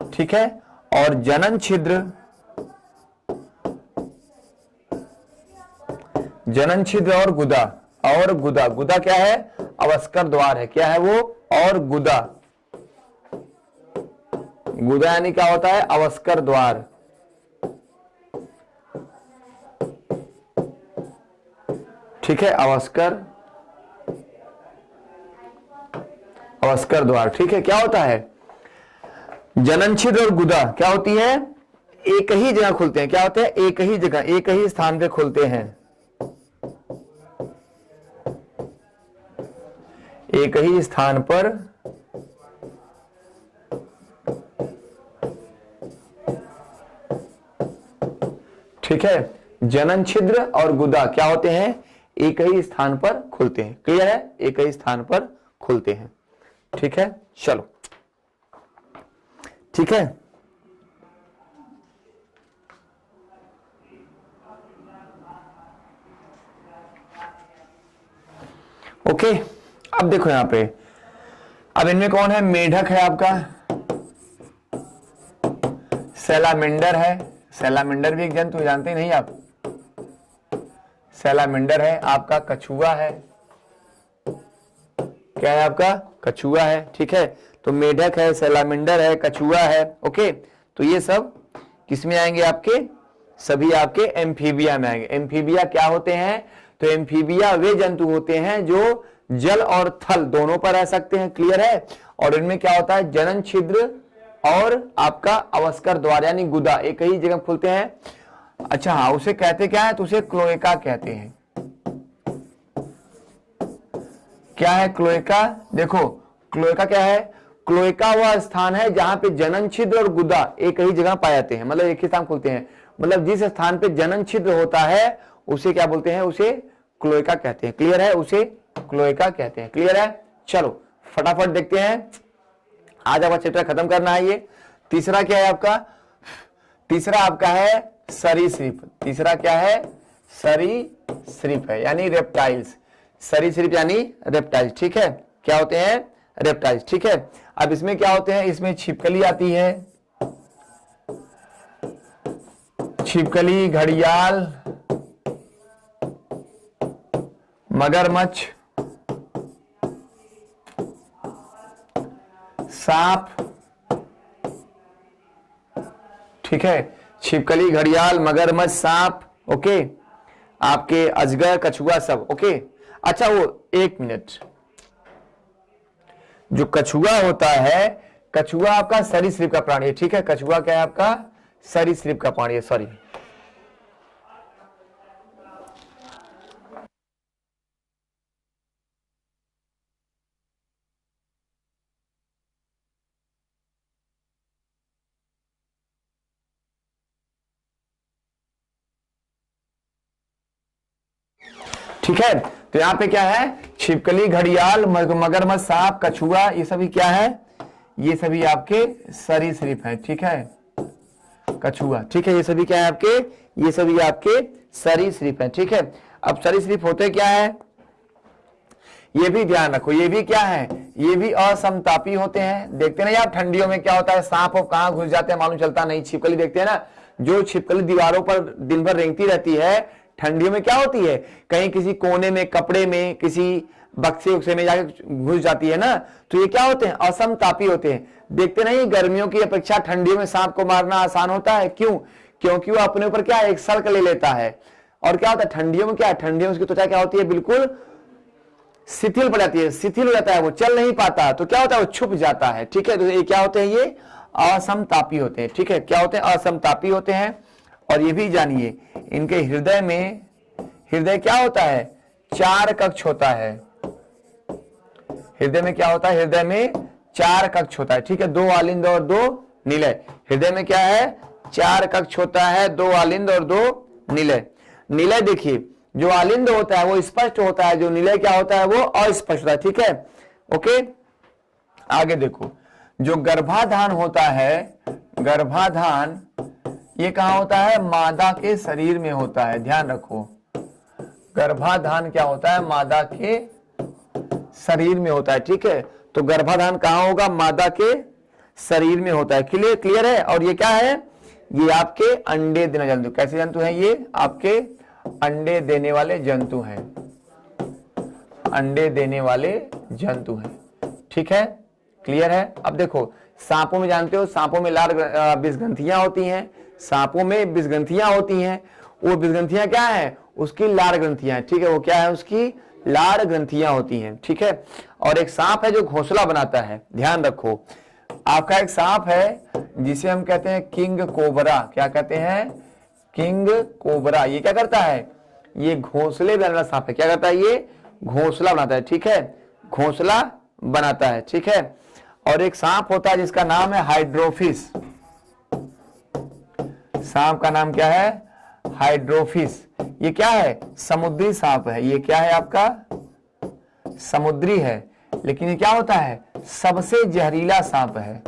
ठीक है। और जनन छिद्र, जनन छिद्र और गुदा, और गुदा, गुदा क्या है, अवस्कर द्वार है, क्या है वो, और गुदा, गुदा यानी क्या होता है, अवस्कर द्वार, ठीक है। अवस्कर द्वार, ठीक है। क्या होता है, जनन छिद्र और गुदा क्या होती है, एक ही जगह खुलते हैं, क्या होते हैं, एक ही जगह, एक ही स्थान पे खुलते हैं, एक ही स्थान पर ठीक है। जनन छिद्र और गुदा क्या होते हैं, एक ही स्थान पर खुलते हैं, क्लियर है, एक ही स्थान पर खुलते हैं, ठीक है। चलो, ठीक है। ओके, अब देखो यहां पे, अब इनमें कौन है, मेढक है आपका, सैलामेंडर है, सैलामेंडर भी एक जंतु जानते नहीं आप, सैलामेंडर है आपका, कछुआ है, क्या है आपका, कछुआ है, ठीक है। तो मेढक है, सैलामेंडर है, कछुआ है, ओके। तो ये सब किसमें आएंगे, आपके सभी आपके एम्फीबिया में आएंगे। एम्फीबिया क्या होते हैं, तो एम्फीबिया वे जंतु होते हैं जो जल और थल दोनों पर रह सकते हैं, क्लियर है। और इनमें क्या होता है, जनन छिद्र और आपका अवस्कर द्वार यानी गुदा एक ही जगह खुलते हैं। अच्छा हाँ, उसे कहते क्या है, तो उसे क्लोएका कहते हैं। क्या है क्लोएका, देखो क्लोएका क्या है, क्लोएका वह स्थान है जहां पे जनन छिद्र और गुदा एक ही जगह पाए जाते हैं, मतलब एक ही स्थान खुलते हैं, मतलब जिस स्थान पे जनन छिद्र होता है उसे क्या बोलते हैं, उसे क्लोएका कहते हैं, क्लियर है, उसे क्लोएका कहते हैं, क्लियर है। चलो फटाफट देखते हैं, आज आपका चैप्टर खत्म करना है। ये तीसरा क्या है आपका, तीसरा आपका है सरीसृप, तीसरा क्या है, सरीसृप है यानी रेप्टाइल्स, सरीसृप यानी रेप्टाइल्स, ठीक है। क्या होते हैं, रेप्टाइल्स, ठीक है। अब इसमें क्या होते हैं, इसमें छिपकली आती है, छिपकली, घड़ियाल, मगरमच्छ, सांप, ठीक है। छिपकली, घड़ियाल, मगरमच्छ, सांप, ओके, आपके अजगर, कछुआ सब, ओके। अच्छा वो एक मिनट, जो कछुआ होता है, कछुआ आपका सरीसृप का प्राणी है, ठीक है। कछुआ क्या है आपका, सरीसृप का प्राणी है, सॉरी। ठीक है, तो यहां पे क्या है, छिपकली, घड़ियाल, मगरमच्छ, सांप, कछुआ, ये सभी क्या है, ये सभी आपके सरीसृप हैं, ठीक है। कछुआ, ठीक है, ये सभी क्या है आपके, ये सभी आपके सरीसृप हैं, ठीक है। अब सरीसृप होते क्या है, ये भी ध्यान रखो, ये भी क्या है, ये भी असमतापी होते हैं। देखते नहीं आप ठंडियों में क्या होता है, सांप कहां घुस जाते हैं मालूम चलता नहीं। छिपकली देखते हैं ना, जो छिपकली दीवारों पर दिन भर रेंगती रहती है, ठंडियों में क्या होती है, कहीं किसी कोने में, कपड़े में, किसी बक्से उक्से में जाके घुस जाती है ना, तो ये क्या होते हैं, असमतापी होते हैं। देखते नहीं, गर्मियों की अपेक्षा ठंडियों में सांप को मारना आसान होता है। क्यों? क्योंकि वो अपने ऊपर क्या है, एक सल्क ले लेता है। और क्या होता है ठंडियों में, क्या है, ठंडियों में उसकी त्वचा क्या होती है, बिल्कुल शिथिल पड़ जाती है, शिथिल हो जाता है, वो चल नहीं पाता, तो क्या होता है, वो छुप जाता है। ठीक है, तो ये क्या होते हैं, ये असमतापी होते हैं। ठीक है, क्या होते हैं, असमतापी होते हैं। और ये भी जानिए, इनके हृदय में, हृदय क्या होता है, 4 कक्ष होता है। हृदय में क्या होता है, हृदय में 4 कक्ष होता है। ठीक है, 2 आलिंद और 2 निलय। हृदय में क्या है, 4 कक्ष होता है, 2 आलिंद और 2 निलय। निलय देखिए, जो आलिंद होता है वो स्पष्ट होता है, जो निलय क्या होता है, वो अस्पष्ट होता है। ठीक है, ओके। आगे देखो, जो गर्भाधान होता है, गर्भाधान ये कहां होता है, मादा के शरीर में होता है। ध्यान रखो, गर्भाधान क्या होता है, मादा के शरीर में होता है। ठीक है, तो गर्भाधान कहां होगा, मादा के शरीर में होता है। क्लियर है। और ये क्या है, ये आपके अंडे देने जंतु। कैसे जंतु हैं ये, आपके अंडे देने वाले जंतु हैं, अंडे देने वाले जंतु हैं। ठीक है, क्लियर है। अब देखो, सांपों में जानते हो, सांपों में लार विषग्रंथियां होती हैं, सांपों में विषग्रंथियां होती हैं। वो विषग्रंथियां क्या है, उसकी लार ग्रंथियां। ठीक है, वो क्या है, उसकी लार ग्रंथियां होती हैं। ठीक है, और एक सांप है जो घोंसला बनाता है। ध्यान रखो, आपका एक सांप है जिसे हम कहते हैं किंग कोबरा। क्या कहते हैं, किंग कोबरा। ये क्या करता है, ये घोंसले बनाने वाला सांप है। क्या करता है, ये घोंसला बनाता है। ठीक है, घोंसला बनाता है। ठीक है, और एक सांप होता है जिसका नाम है हाइड्रोफिस। सांप का नाम क्या है, हाइड्रोफिस। ये क्या है, समुद्री सांप है। ये क्या है, आपका समुद्री है, लेकिन ये क्या होता है, सबसे जहरीला सांप है।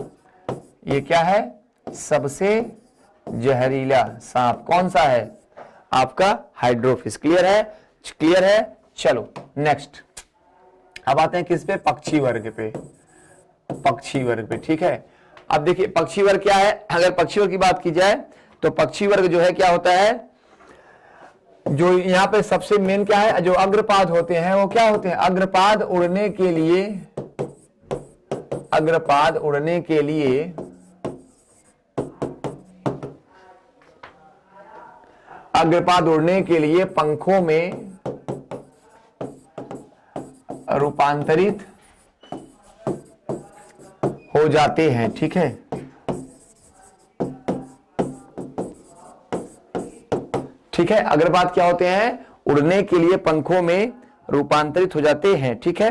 ये क्या है, सबसे जहरीला सांप कौन सा है, आपका हाइड्रोफिस। क्लियर है, क्लियर है। चलो नेक्स्ट, अब आते हैं किस पे, पक्षी वर्ग पे, पक्षी वर्ग पे। ठीक है, अब देखिए पक्षी वर्ग क्या है। अगर पक्षी वर्ग की बात की जाए तो पक्षी वर्ग जो है क्या होता है, जो यहां पे सबसे मेन क्या है, जो अग्रपाद होते हैं वो क्या होते हैं, अग्रपाद उड़ने के लिए, अग्रपाद उड़ने के लिए अग्रपाद उड़ने के लिए पंखों में रूपांतरित हो जाते हैं। ठीक है, ठीक है, अग्रपाद क्या होते हैं, उड़ने के लिए पंखों में रूपांतरित हो जाते हैं। ठीक है,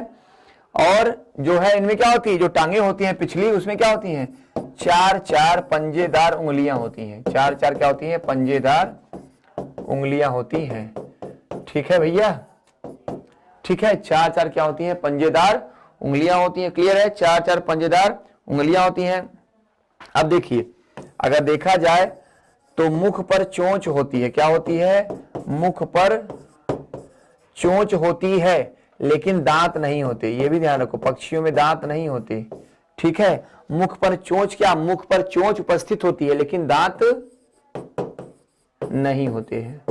और जो है इनमें क्या होती है, जो टांगे होती हैं पिछली, उसमें क्या होती हैं, 4 पंजेदार उंगलियां होती हैं। 4 क्या होती हैं, पंजेदार उंगलियां होती हैं। ठीक है भैया, ठीक है, 4 क्या होती हैं, पंजेदार उंगलियां होती हैं। क्लियर है, 4 पंजेदार उंगलियां होती हैं। अब देखिए, अगर देखा जाए तो मुख पर चोंच होती है। क्या होती है, मुख पर चोंच होती है, लेकिन दांत नहीं होते। ये भी ध्यान रखो, पक्षियों में दांत नहीं होते। ठीक है, मुख पर चोंच, क्या मुख पर चोंच उपस्थित होती है, लेकिन दांत नहीं होते हैं।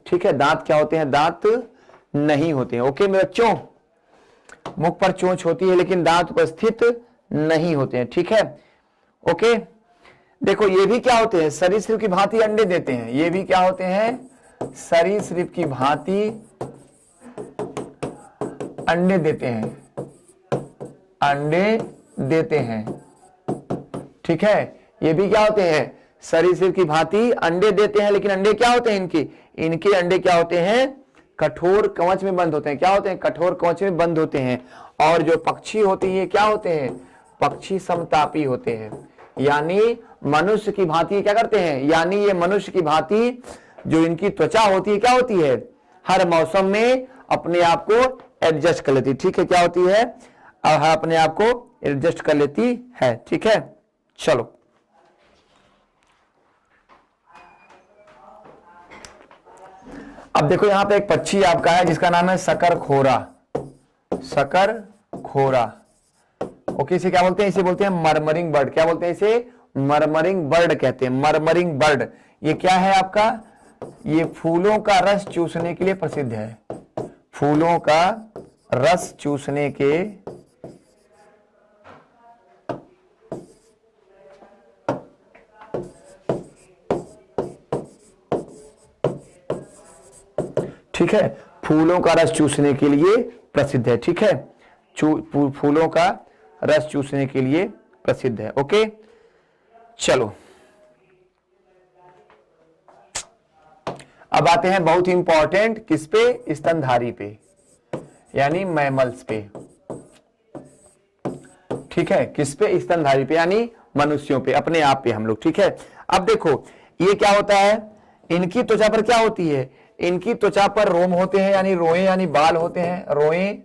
ठीक है, दांत क्या होते हैं, दांत नहीं होते हैं। ओके मेरे बच्चों, मुख पर चोंच होती है लेकिन दांत उपस्थित नहीं होते हैं। ठीक है, ओके। देखो ये भी क्या होते हैं, सरीसृप की भांति अंडे देते हैं। ये भी क्या होते हैं, सरीसृप की भांति अंडे देते हैं, अंडे देते हैं। ठीक है, ये भी क्या होते हैं, सरीसृप की भांति अंडे देते हैं, लेकिन अंडे क्या होते हैं इनके, इनके अंडे क्या होते हैं, कठोर कवच में बंद होते हैं। क्या होते हैं, कठोर कवच में बंद होते हैं। और जो पक्षी होते हैं क्या होते हैं, पक्षी समतापी होते हैं, यानी मनुष्य की भांति क्या करते हैं, यानी ये मनुष्य की भांति जो इनकी त्वचा होती है क्या होती है, हर मौसम में अपने आप को एडजस्ट कर लेती है। ठीक है, क्या होती है, अपने आप को एडजस्ट कर लेती है। ठीक है, चलो अब देखो यहां पे एक पक्षी आपका है जिसका नाम है सकर खोरा, सकर खोरा। ओके, इसे क्या बोलते हैं, इसे बोलते हैं मरमरिंग बर्ड। क्या बोलते हैं इसे, मरमरिंग बर्ड कहते हैं, मरमरिंग बर्ड। ये क्या है आपका, ये फूलों का रस चूसने के लिए प्रसिद्ध है। फूलों का रस चूसने के ठीक है, फूलों का रस चूसने के लिए प्रसिद्ध है। ठीक है, फूलों का रस चूसने के लिए प्रसिद्ध है। ओके, चलो अब आते हैं बहुत ही इंपॉर्टेंट किस पे, स्तनधारी पे, यानी मैमल्स पे। ठीक है, किस पे, स्तनधारी पे, यानी मनुष्यों पे, अपने आप पे हम लोग। ठीक है, अब देखो ये क्या होता है, इनकी त्वचा पर क्या होती है, इनकी त्वचा पर रोम होते हैं, यानी रोए यानी बाल होते हैं, रोए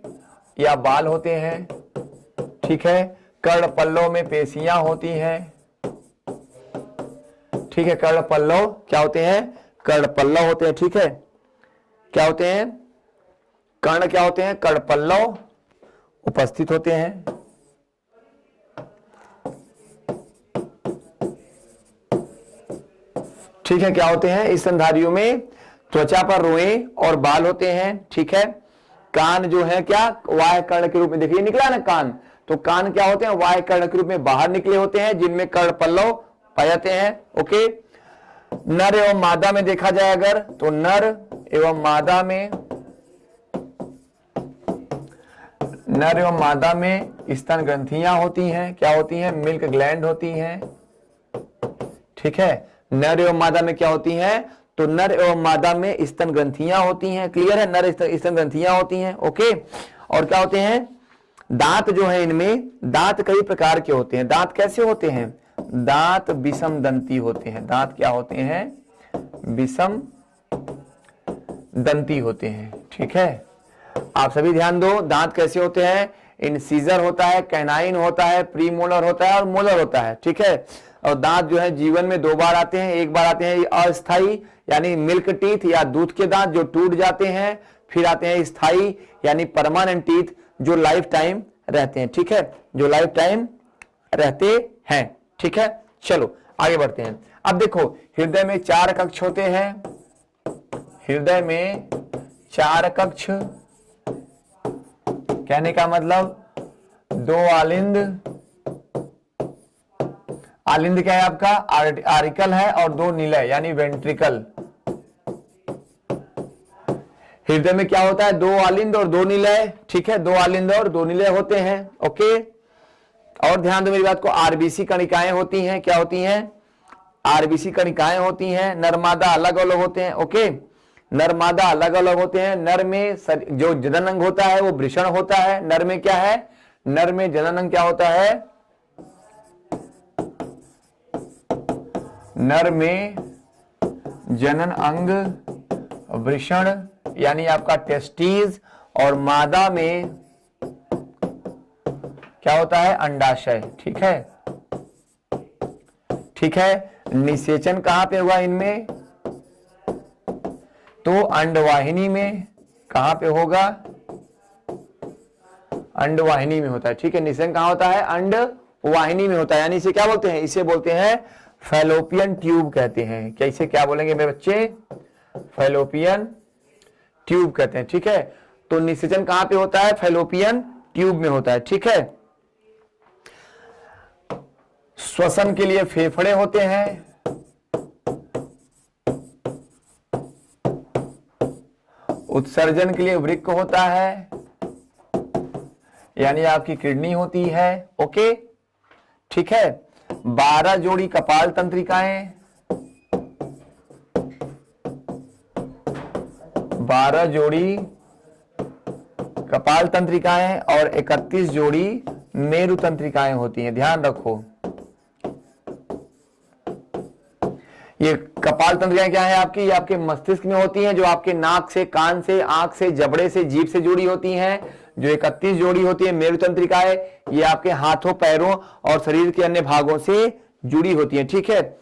या बाल होते हैं। ठीक है, कर्णपल्लों में पेशियां होती हैं। ठीक है, कर्णपल्लव क्या होते हैं, कर्णपल्लव होते हैं। ठीक है, क्या होते हैं, कर्ण क्या होते हैं, कर्णपल्लव उपस्थित होते हैं। ठीक है, क्या होते हैं, स्तनधारियों में त्वचा पर रोए और बाल होते हैं। ठीक है, कान जो है क्या, वाह्य कर्ण के रूप में, देखिए निकला ना कान, तो कान क्या होते हैं, वाह्य कर्ण के रूप में बाहर निकले होते हैं, जिनमें कर्णपल्लव पाए जाते हैं। ओके, नर एवं मादा में देखा जाए अगर, तो नर एवं मादा में, नर एवं मादा में स्तन ग्रंथियां होती हैं। क्या होती हैं, मिल्क ग्लैंड होती हैं। ठीक है, नर एवं मादा में क्या होती हैं, तो नर एवं मादा में स्तन ग्रंथियां होती हैं। क्लियर है, नर स्तन ग्रंथियां होती हैं। ओके, और क्या होते हैं, दांत जो है, इनमें दांत कई प्रकार के होते हैं। दांत कैसे होते हैं, दांत विषम दंती होते हैं। दांत क्या होते हैं, विषम दंती होते हैं। ठीक है, आप सभी ध्यान दो, दांत कैसे होते हैं, इंसीजर होता है, कैनाइन होता है, प्रीमोलर होता है और मोलर होता है। ठीक है, और दांत जो है जीवन में 2 बार आते हैं। एक बार आते हैं अस्थाई यानी मिल्क टीथ या दूध के दांत जो टूट जाते हैं, फिर आते हैं स्थाई यानी परमानेंट टीथ जो लाइफ टाइम रहते हैं। ठीक है, जो लाइफ टाइम रहते हैं। ठीक है, चलो आगे बढ़ते हैं। अब देखो, हृदय में 4 कक्ष होते हैं। हृदय में 4 कक्ष, कहने का मतलब 2 आलिंद, आलिंद क्या है आपका, आर्टिकल है, और 2 निलय यानी वेंट्रिकल। हृदय में क्या होता है, 2 आलिंद और 2 निलय। ठीक है, 2 आलिंद और 2 निलय होते हैं। ओके, और ध्यान दो मेरी बात को, आरबीसी कणिकाएं होती हैं। क्या होती हैं, आरबीसी कणिकाएं होती हैं। नरमादा अलग अलग होते हैं। ओके, नरमादा अलग अलग होते हैं। नर में जो जनन अंग होता है वो वृषण होता है। नर में क्या है, नर में जनन अंग क्या होता है, नर में जनन अंग वृषण यानी आपका टेस्टीज, और मादा में क्या होता है, अंडाशय। ठीक है, ठीक है, निषेचन कहां पे हुआ इनमें, तो अंडवाहिनी में। कहां पे होगा, अंडवाहिनी में होता है। ठीक है, निषेचन कहां होता है, अंडवाहिनी में होता है, यानी इसे क्या बोलते हैं, इसे बोलते हैं फैलोपियन ट्यूब कहते हैं। क्या इसे क्या बोलेंगे मेरे बच्चे, फैलोपियन ट्यूब कहते हैं। ठीक है, तो निषेचन कहां पे होता है, फैलोपियन ट्यूब में होता है। ठीक है, श्वसन के लिए फेफड़े होते हैं। उत्सर्जन के लिए वृक्क होता है, यानी आपकी किडनी होती है। ओके, ठीक है, 12 जोड़ी कपाल तंत्रिकाएं, 12 जोड़ी कपाल तंत्रिकाएं और 31 जोड़ी मेरु तंत्रिकाएं होती हैं। ध्यान रखो, ये कपाल तंत्रिकाएं क्या है आपकी, ये आपके मस्तिष्क में होती हैं, जो आपके नाक से, कान से, आंख से, जबड़े से, जीभ से जुड़ी होती हैं। जो 31 जोड़ी होती है मेरु तंत्रिकाएं, ये आपके हाथों, पैरों और शरीर के अन्य भागों से जुड़ी होती हैं। ठीक है,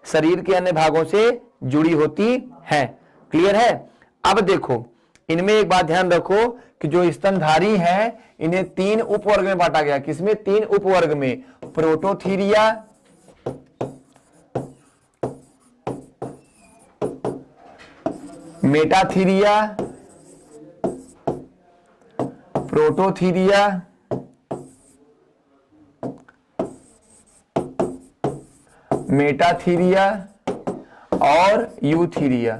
शरीर के अन्य भागों से जुड़ी होती हैं। क्लियर है, अब देखो इनमें एक बात ध्यान रखो कि जो स्तनधारी हैं इन्हें 3 उपवर्ग में बांटा गया। किसमें, 3 उपवर्ग में, प्रोटोथीरिया, मेटाथीरिया, प्रोटोथीरिया, मेटाथीरिया और यूथीरिया।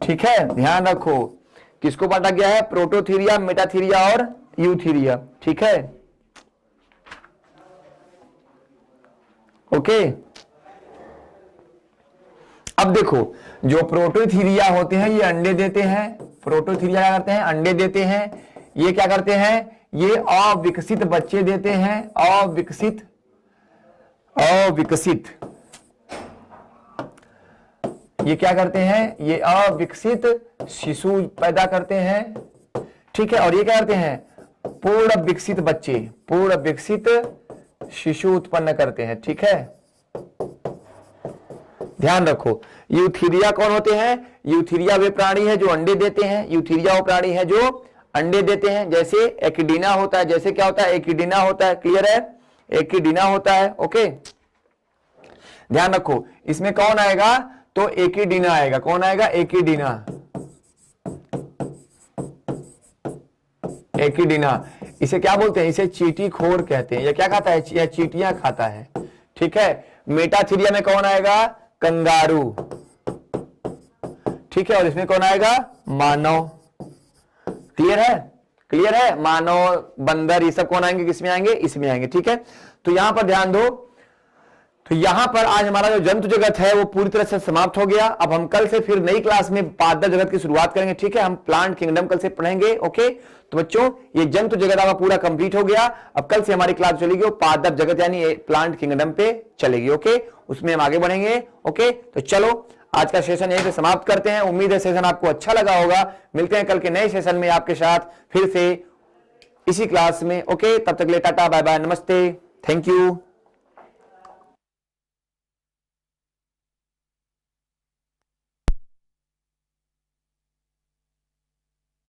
ठीक है, ध्यान रखो किसको बांटा गया है, प्रोटोथीरिया, मेटाथीरिया और यूथीरिया। ठीक है, ओके। अब देखो जो प्रोटोथीरिया होते हैं ये अंडे देते हैं। प्रोटोथीरिया क्या करते हैं, अंडे देते हैं। ये क्या करते हैं, ये अविकसित बच्चे देते हैं, अविकसित ये क्या करते हैं, ये अविकसित शिशु पैदा करते हैं। ठीक है, और ये क्या करते हैं, पूर्ण विकसित बच्चे, पूर्ण विकसित शिशु उत्पन्न करते हैं। ठीक है, ध्यान रखो। यूथीरिया कौन होते हैं, यूथीरिया वे प्राणी है जो अंडे देते हैं। यूथीरिया वो प्राणी है जो अंडे देते हैं, जैसे एकिडीना होता है। जैसे क्या होता है, एकिडीना होता है। क्लियर है, एकिडीना होता है। ओके, ध्यान रखो इसमें कौन आएगा, तो एकिडीना आएगा। कौन आएगा, एकिडीना। एकिडीना इसे क्या बोलते हैं, इसे चींटीखोर कहते हैं। यह क्या खाता है, यह चींटियां खाता है। ठीक है, मेटाथीरिया में कौन आएगा, कंगारू। ठीक है, और इसमें कौन आएगा, मानव। क्लियर है, क्लियर है, मानव, बंदर, ये सब कौन आएंगे, किसमें आएंगे, इसमें आएंगे। ठीक है, तो यहां पर ध्यान दो। तो यहां पर आज हमारा जो जंतु जगत है वो पूरी तरह से समाप्त हो गया। अब हम कल से फिर नई क्लास में पादप जगत की शुरुआत करेंगे। ठीक है, हम प्लांट किंगडम कल से पढ़ेंगे। ओके, तो बच्चों ये जंतु जगत आपका पूरा कंप्लीट हो गया। अब कल से हमारी क्लास चलेगी वो पादप जगत यानी प्लांट किंगडम पे चलेगी। ओके, उसमें हम आगे बढ़ेंगे। ओके, तो चलो आज का सेशन यहीं पे समाप्त करते हैं। उम्मीद है सेशन आपको अच्छा लगा होगा। मिलते हैं कल के नए सेशन में आपके साथ फिर से इसी क्लास में। ओके, तब तक ले टाटा बाय बाय, नमस्ते, थैंक यू।